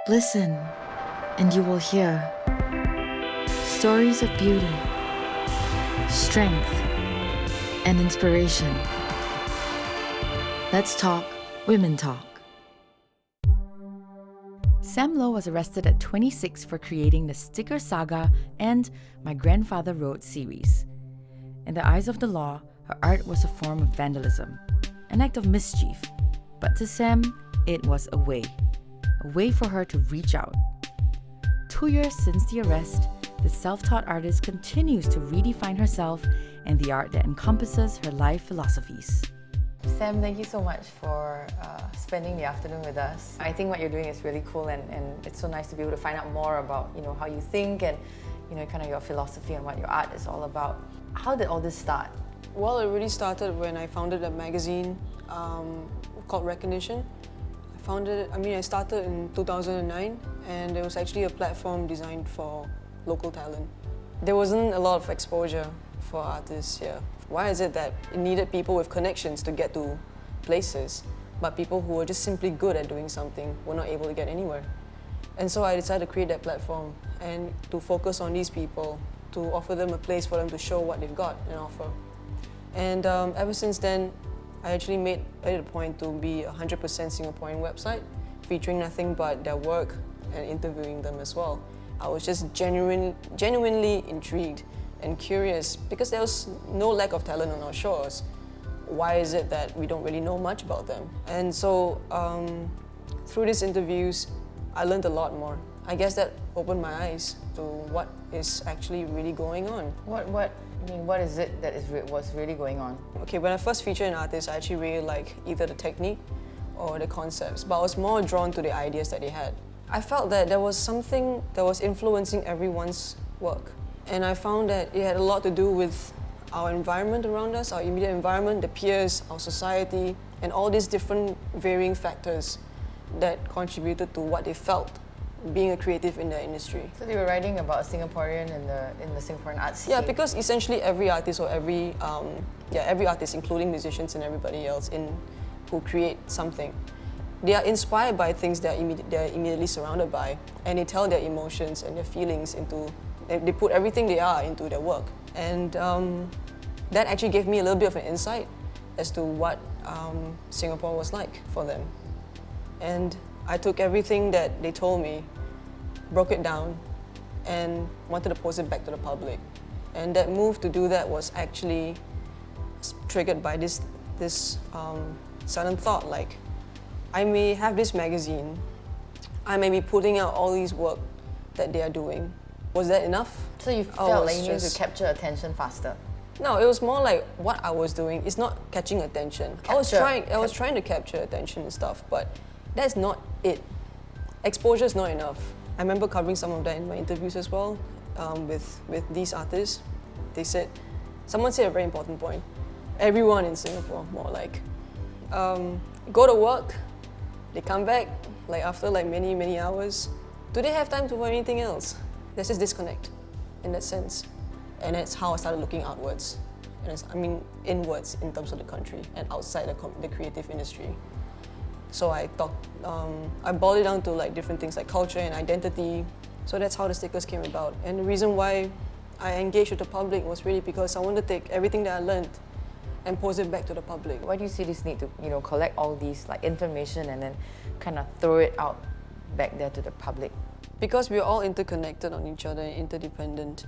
Listen, and you will hear stories of beauty, strength, and inspiration. Let's talk Women Talk. Sam Low was arrested at 26 for creating the Sticker Saga and My Grandfather Road series. In the eyes of the law, her art was a form of vandalism, an act of mischief. But to Sam, it was a way for her to reach out. 2 years since the arrest, the self-taught artist continues to redefine herself and the art that encompasses her life philosophies. Sam, thank you so much for spending the afternoon with us. I think what you're doing is really cool, and it's so nice to be able to find out more about how you think and kind of your philosophy and what your art is all about. How did all this start? Well, it really started when I founded a magazine called Recognition. I started in 2009, and it was actually a platform designed for local talent. There wasn't a lot of exposure for artists here. Why is it that it needed people with connections to get to places, but people who were just simply good at doing something were not able to get anywhere? And so I decided to create that platform and to focus on these people, to offer them a place for them to show what they've got and offer. And ever since then, I actually made it a point to be a 100% Singaporean website, featuring nothing but their work and interviewing them as well. I was just genuinely intrigued and curious because there was no lack of talent on our shores. Why is it that we don't really know much about them? And so through these interviews, I learned a lot more. I guess that opened my eyes to what is actually really going on. What is it that is what's really going on? Okay, when I first featured an artist, I actually really like either the technique or the concepts, but I was more drawn to the ideas that they had. I felt that there was something that was influencing everyone's work, and I found that it had a lot to do with our environment around us, our immediate environment, the peers, our society, and all these different varying factors that contributed to what they felt being a creative in the industry. So they were writing about a Singaporean in the Singaporean arts scene. Yeah, because essentially every artist or every artist, including musicians and everybody else who create something, they are inspired by things they're immediately surrounded by, and they tell their emotions and their feelings they put everything they are into their work. And that actually gave me a little bit of an insight as to what Singapore was like for them. And I took everything that they told me, broke it down, and wanted to post it back to the public. And that move to do that was actually triggered by this sudden thought, like, I may have this magazine, I may be putting out all these work that they are doing. Was that enough? So you felt like you needed to capture attention faster? No, it was more like what I was doing is not catching attention. I was trying to capture attention and stuff, but that's not it. Exposure is not enough. I remember covering some of that in my interviews as well with these artists. Someone said a very important point. Everyone in Singapore, more like, go to work, they come back after many, many hours. Do they have time to do anything else? There's this disconnect in that sense. And that's how I started looking outwards. Inwards in terms of the country and outside the creative industry. So I boiled it down to different things like culture and identity. So that's how the stickers came about. And the reason why I engaged with the public was really because I wanted to take everything that I learned and post it back to the public. Why do you see this need to collect all these information and then kind of throw it out back there to the public? Because we're all interconnected on each other and interdependent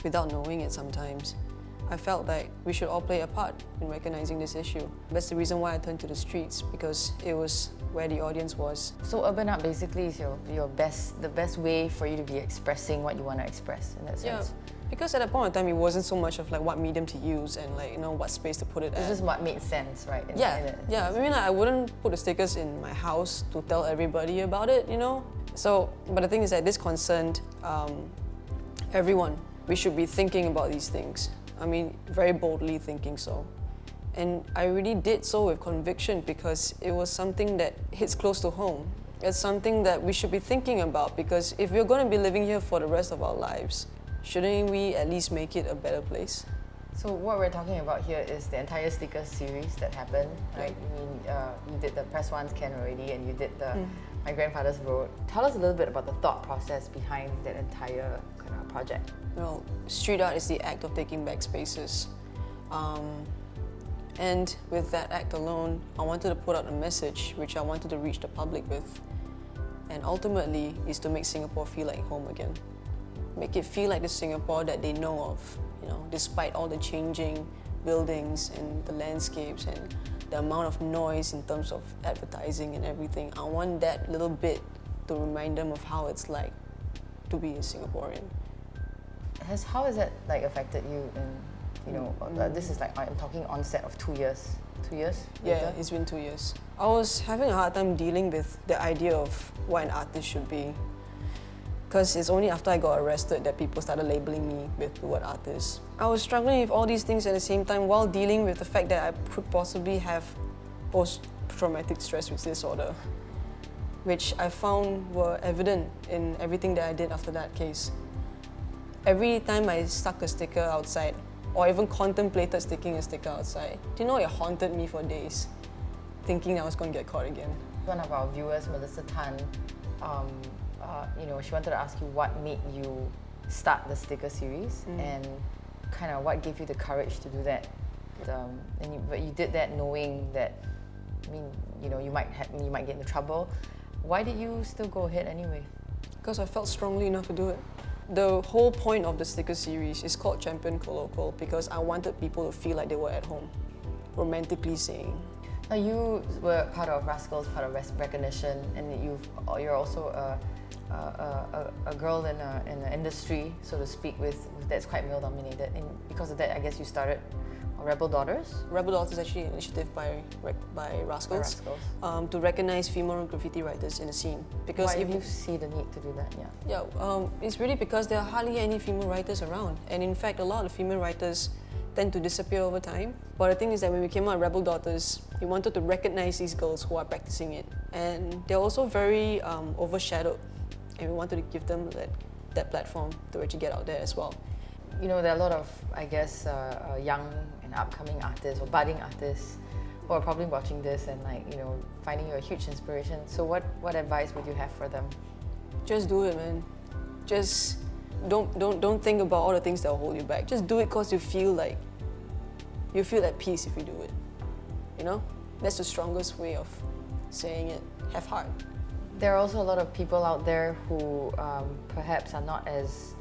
without knowing it sometimes. I felt like we should all play a part in recognizing this issue. That's the reason why I turned to the streets, because it was where the audience was. So urban art basically is the best way for you to be expressing what you want to express in that sense. Yeah, because at that point in time, it wasn't so much of what medium to use and what space to put it at. This is what made sense, right? I wouldn't put the stickers in my house to tell everybody about it, So, but the thing is that this concerned everyone. We should be thinking about these things. Very boldly thinking so. And I really did so with conviction because it was something that hits close to home. It's something that we should be thinking about because if we're going to be living here for the rest of our lives, shouldn't we at least make it a better place? So what we're talking about here is the entire sticker series that happened, right? I mean, you did the Press One's Ken already, and you did the My Grandfather's Road. Tell us a little bit about the thought process behind that entire kind of project. Well, street art is the act of taking back spaces. And with that act alone, I wanted to put out a message which I wanted to reach the public with. And ultimately is to make Singapore feel like home again. Make it feel like the Singapore that they know of, despite all the changing buildings and the landscapes and the amount of noise in terms of advertising and everything. I want that little bit to remind them of how it's like to be a Singaporean. How has that affected you in, this is I'm talking onset of 2 years. 2 years Yeah, later? it's been 2 years. I was having a hard time dealing with the idea of what an artist should be. Because it's only after I got arrested that people started labeling me with the word artist. I was struggling with all these things at the same time while dealing with the fact that I could possibly have post-traumatic stress disorder, which I found were evident in everything that I did after that case. Every time I stuck a sticker outside, or even contemplated sticking a sticker outside, do you know, it haunted me for days, thinking I was going to get caught again. One of our viewers, Melissa Tan, she wanted to ask you what made you start the sticker series and kind of what gave you the courage to do that. But you did that knowing that, you might get into trouble. Why did you still go ahead anyway? Because I felt strongly enough to do it. The whole point of the sticker series is called Champion Colloquial because I wanted people to feel like they were at home, romantically saying. Now you were part of Rascals, part of Recognition, and you're also a girl in an industry, so to speak, that's quite male dominated. And because of that, I guess you started Rebel Daughters. Rebel Daughters is actually an initiative by Rascals, to recognize female graffiti writers in the scene. Because why do you see the need to do that? It's really because there are hardly any female writers around, and in fact, a lot of female writers tend to disappear over time. But the thing is that when we came out with Rebel Daughters, we wanted to recognize these girls who are practicing it, and they're also very overshadowed, and we wanted to give them that platform to actually get out there as well. There are a lot of, I guess, young and upcoming artists or budding artists who are probably watching this and finding you a huge inspiration. So what advice would you have for them? Just do it, man. Just don't think about all the things that will hold you back. Just do it because you feel at peace if you do it. That's the strongest way of saying it. Have heart. There are also a lot of people out there who perhaps are not as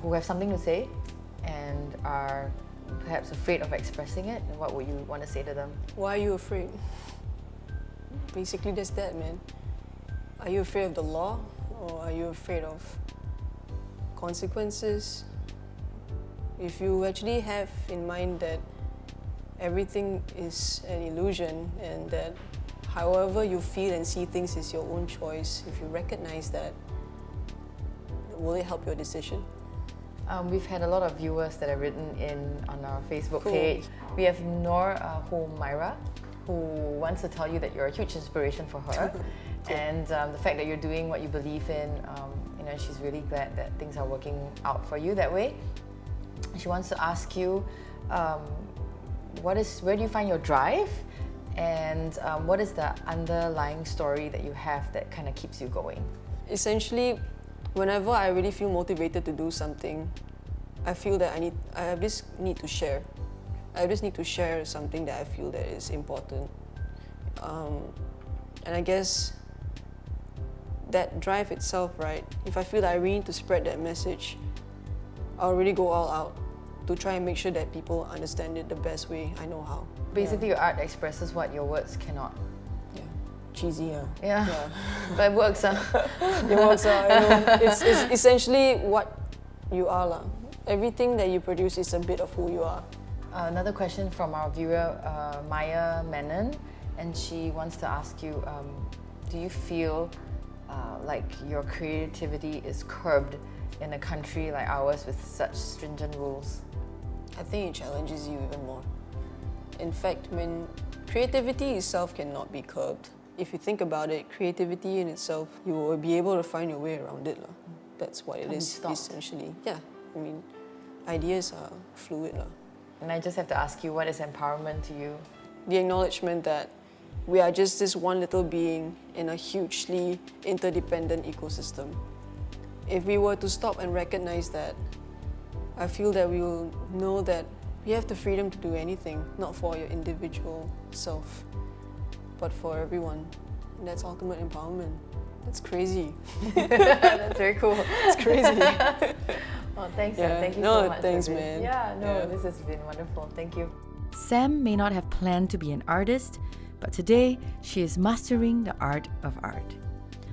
who have something to say and are perhaps afraid of expressing it. And what would you want to say to them? Why are you afraid? Basically, that's that, man. Are you afraid of the law, or are you afraid of consequences? If you actually have in mind that everything is an illusion and that however you feel and see things is your own choice, if you recognize that, will it help your decision? We've had a lot of viewers that have written in on our Facebook Cool. page. We have Noor Humaira, who wants to tell you that you're a huge inspiration for her. And the fact that you're doing what you believe in, she's really glad that things are working out for you that way. She wants to ask you, where do you find your drive? And what is the underlying story that you have that kind of keeps you going? Essentially, whenever I really feel motivated to do something, I feel that I just need to share. I just need to share something that I feel that is important. And I guess that drive itself, right? If I feel that I really need to spread that message, I'll really go all out to try and make sure that people understand it the best way I know how. Basically, your art expresses what your words cannot. Yeah. Cheesy, yeah. Yeah. But it works, huh? It works out. It's essentially what you are, lah. Everything that you produce is a bit of who you are. Another question from our viewer, Maya Menon, and she wants to ask you, do you feel like your creativity is curbed in a country like ours with such stringent rules? I think it challenges you even more. In fact, creativity itself cannot be curbed. If you think about it, creativity in itself, you will be able to find your way around it. That's what it is, essentially. Yeah, ideas are fluid. And I just have to ask you, what is empowerment to you? The acknowledgement that we are just this one little being in a hugely interdependent ecosystem. If we were to stop and recognize that, I feel that we will know that we have the freedom to do anything, not for your individual self, but for everyone. And that's ultimate empowerment. That's crazy. That's very cool. It's crazy. Well, thanks, Yeah. Sam. Thank you No, so much. thanks, for this. man. Yeah, no, Yeah. this has been wonderful. Thank you. Sam may not have planned to be an artist, but today she is mastering the art of art.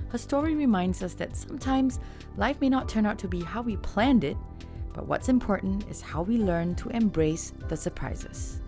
Her story reminds us that sometimes life may not turn out to be how we planned it, but what's important is how we learn to embrace the surprises.